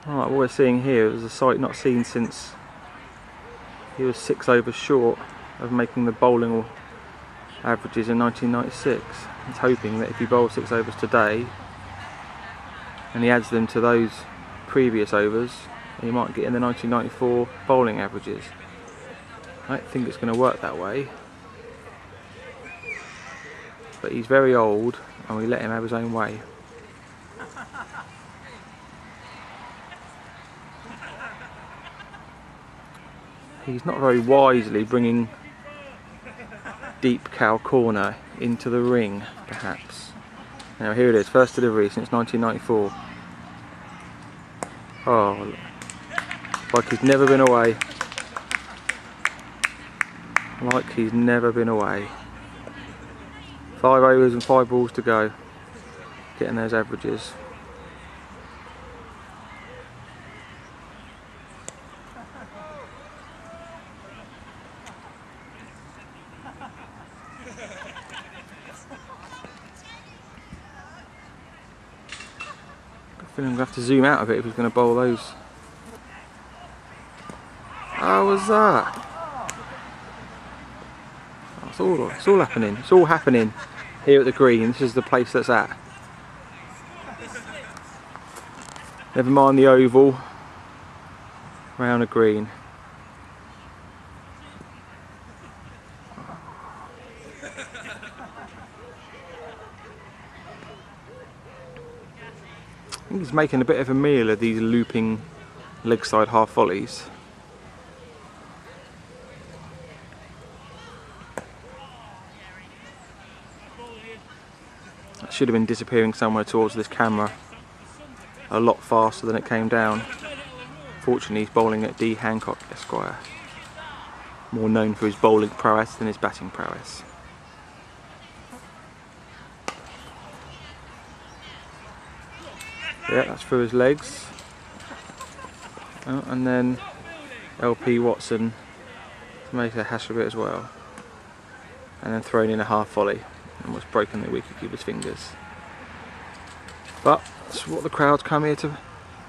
Right, what we're seeing here is a sight not seen since he was 6 overs short of making the bowling averages in 1996. He's hoping that if he bowls 6 overs today and he adds them to those previous overs, he might get in the 1994 bowling averages. I don't think it's going to work that way, but he's very old and we let him have his own way. He's not very wisely bringing deep cow corner into the ring, perhaps. Now here it is, first delivery since 1994. Oh, like he's never been away. Like he's never been away. 5 overs and 5 balls to go. Getting those averages. I feel I'm going to have to zoom out of it if he's going to bowl those. How was that? Oh, it's all happening. It's all happening here at the green. This is the place that's at. Never mind the oval. Round the green. I think he's making a bit of a meal of these looping leg side half volleys. That should have been disappearing somewhere towards this camera a lot faster than it came down. Fortunately, he's bowling at D. Hancock Esquire, more known for his bowling prowess than his batting prowess. Yeah, that's through his legs. Oh, and then LP Watson to make a hash of it as well. And then thrown in a half volley and was broken the wicketkeeper's fingers. But that's what the crowds come here to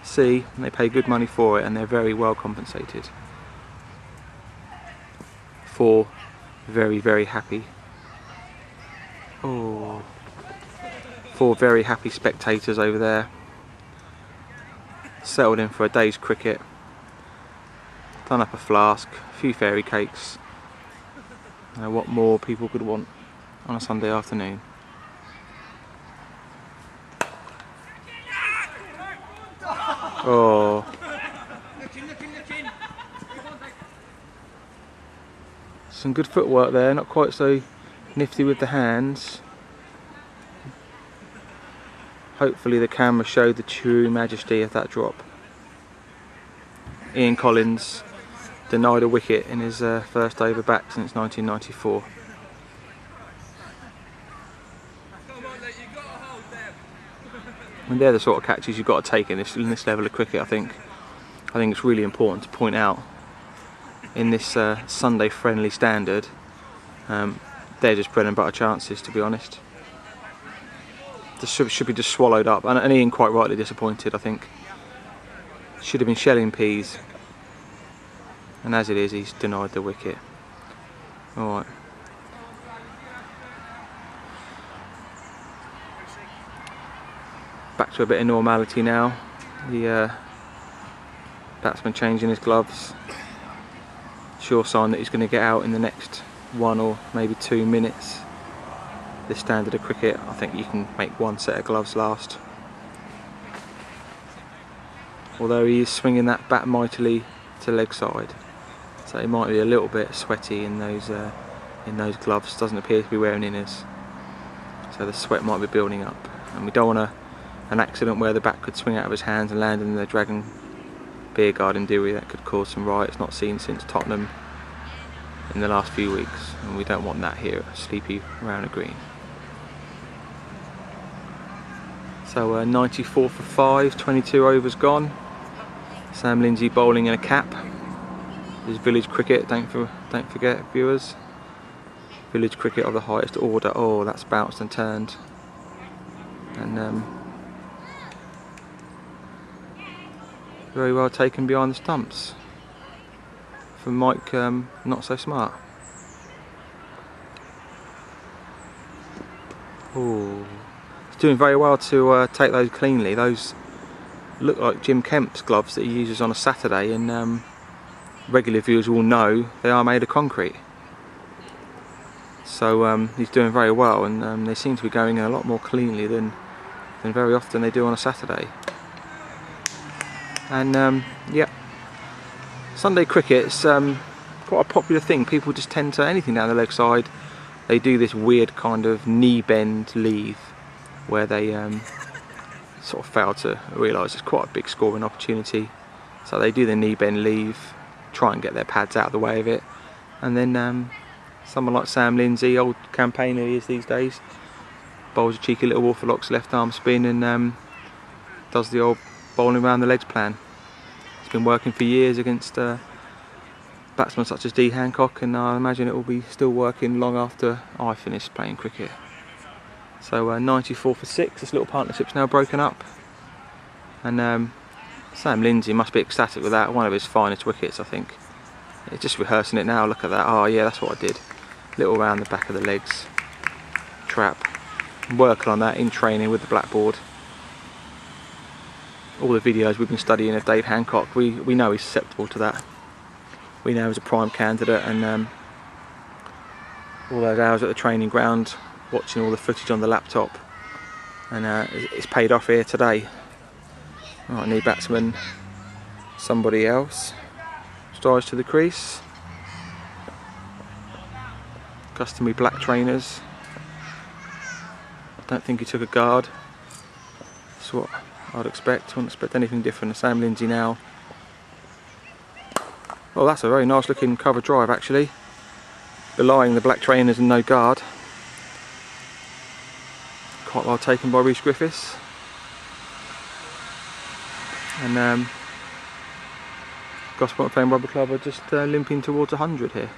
see, and they pay good money for it, and they're very well compensated. 4 very, very happy. Oh, 4 very happy spectators over there. Settled in for a day's cricket, done up a flask, a few fairy cakes. What more people could want on a Sunday afternoon. Oh, some good footwork there, not quite so nifty with the hands. Hopefully the camera showed the true majesty of that drop. Ian Collins denied a wicket in his first over back since 1994. And they're the sort of catches you've got to take in this level of cricket. I think it's really important to point out in this Sunday friendly standard. They're just bread and butter chances, to be honest. Should be just swallowed up, and Ian quite rightly disappointed. I think should have been shelling peas, and as it is, he's denied the wicket. Alright, back to a bit of normality now. The batsman changing his gloves, sure sign that he's going to get out in the next 1 or maybe 2 minutes. This standard of cricket, I think you can make 1 set of gloves last. Although he is swinging that bat mightily to leg side, so he might be a little bit sweaty in those gloves. Doesn't appear to be wearing inners, so the sweat might be building up, and we don't want an accident where the bat could swing out of his hands and land in the Dragon beer garden, do we? That could cause some riots not seen since Tottenham in the last few weeks, and we don't want that here at sleepy Rowner Green. So 94 for 5, 22 overs gone. Sam Lindsay bowling in a cap. This is village cricket, don't forget, viewers. Village cricket of the highest order. Oh, that's bounced and turned. And Very well taken behind the stumps from Mike, not so smart. Oh, he's doing very well to take those cleanly. Those look like Jim Kemp's gloves that he uses on a Saturday, and regular viewers will know they are made of concrete. So he's doing very well, and they seem to be going in a lot more cleanly than very often they do on a Saturday. And yeah, Sunday cricket's quite a popular thing. People just tend to, anything down the leg side, they do this weird kind of knee bend leave where they sort of fail to realise it's quite a big scoring opportunity. So they do the knee bend leave, try and get their pads out of the way of it, and then someone like Sam Lindsay, old campaigner he is these days, bowls a cheeky little orthodox left arm spin and does the old bowling around the legs plan. It's been working for years against batsmen such as D. Hancock, and I imagine it will be still working long after I finish playing cricket. So 94 for 6, this little partnership's now broken up, and Sam Lindsay must be ecstatic with that, one of his finest wickets I think. He's just rehearsing it now, look at that, oh yeah, that's what I did. Little round the back of the legs, trap, working on that in training with the blackboard. All the videos we've been studying of Dave Hancock, we know he's susceptible to that. We know he's a prime candidate, and all those hours at the training ground, watching all the footage on the laptop, and it's paid off here today. Right, new batsman, somebody else, strides to the crease. Customary black trainers. I don't think he took a guard. That's what I'd expect. I wouldn't expect anything different. Sam Lindsay now. Well, that's a very nice looking cover drive actually, belying the black trainers and no guard. Quite well taken by Rhys Griffiths. And Gosport and Fareham Rugby Club are just limping towards 100 here.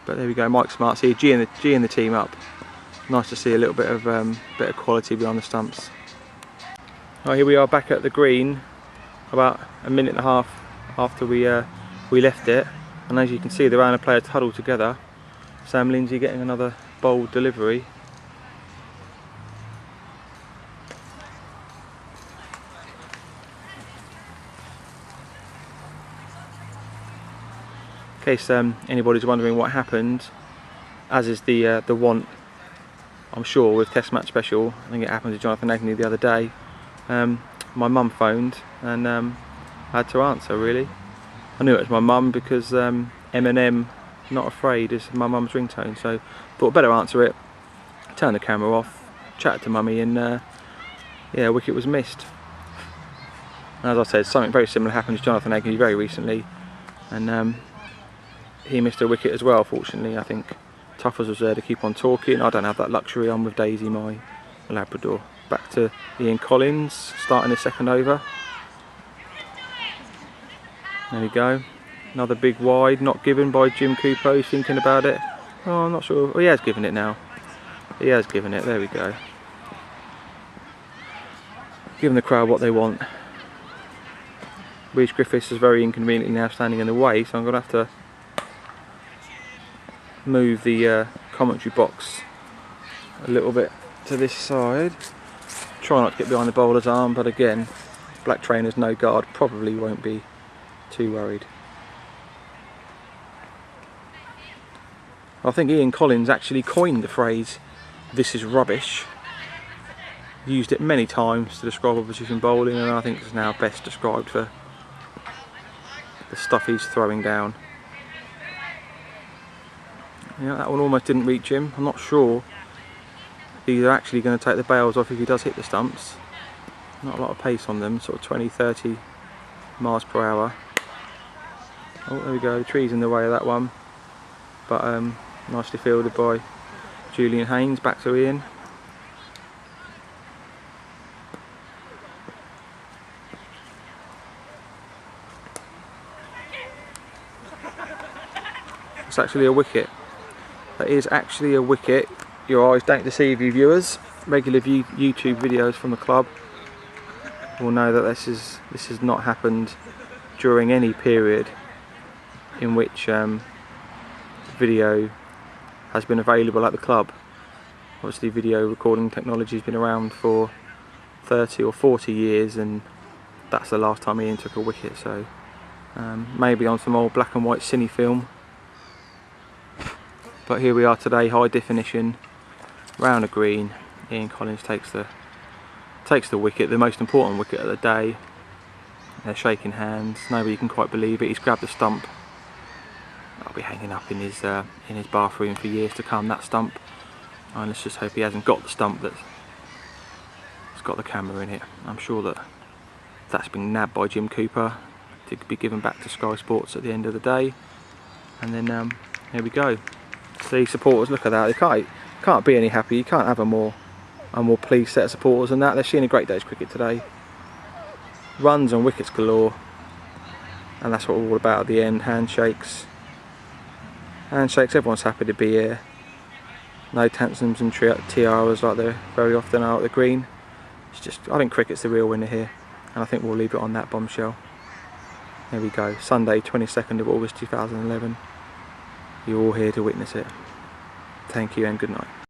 But there we go, Mike Smart's here, G and the team up. Nice to see a little bit of quality behind the stumps. Right, here we are back at the green, about a minute and a half after we left it, and as you can see the Rowner players huddled together. Sam Lindsay getting another bold delivery. In case anybody's wondering what happened, as is the want, I'm sure, with Test Match Special. I think it happened to Jonathan Agnew the other day. My mum phoned and I had to answer really. I knew it was my mum because Eminem, Not Afraid is my mum's ringtone, so thought I'd better answer it. Turn the camera off, chat to mummy, and yeah, wicket was missed. And as I said, something very similar happened to Jonathan Agnew very recently, and he missed a wicket as well, fortunately. I think Tuffers was there to keep on talking. I don't have that luxury. I'm with Daisy, my Labrador. Back to Ian Collins, starting his second over. There we go. Another big wide, not given by Jim Cooper. He's thinking about it. Oh, I'm not sure. Oh, he has given it now. He has given it. There we go. Giving the crowd what they want. Rhys Griffiths is very inconveniently now standing in the way, so I'm going to have to move the commentary box a little bit to this side. Try not to get behind the bowler's arm, but again, black trainers, no guard, probably won't be too worried. I think Ian Collins actually coined the phrase, "this is rubbish." Used it many times to describe opposition bowling, and I think it's now best described for the stuff he's throwing down. Yeah, that one almost didn't reach him. I'm not sure these are actually going to take the bails off if he does hit the stumps. Not a lot of pace on them, sort of 20-30 miles per hour. Oh, there we go, the tree's in the way of that one. But nicely fielded by Julian Haynes. Back to Ian. It's actually a wicket. That is actually a wicket. Your eyes don't deceive you, viewers. regular YouTube videos from the club will know that this has not happened during any period in which video has been available at the club. Obviously video recording technology has been around for 30 or 40 years, and that's the last time Ian took a wicket, so maybe on some old black and white cine film. But here we are today, high definition, Rowner green. Ian Collins takes the wicket, the most important wicket of the day. They're shaking hands, nobody can quite believe it. He's grabbed the stump. I'll be hanging up in his bathroom for years to come, that stump. And let's just hope he hasn't got the stump that's got the camera in it. I'm sure that's been nabbed by Jim Cooper to be given back to Sky Sports at the end of the day. And then here we go. See, supporters, look at that. They can't be any happy. You can't have a more pleased set of supporters than that. They're seeing a great day's cricket today. Runs and wickets galore, and that's what we're all about at the end. Handshakes, everyone's happy to be here. No tantrums and tiaras like there very often are at the green. It's just, I think cricket's the real winner here, and I think we'll leave it on that bombshell. There we go, Sunday 22nd of August 2011. You're all here to witness it. Thank you and good night.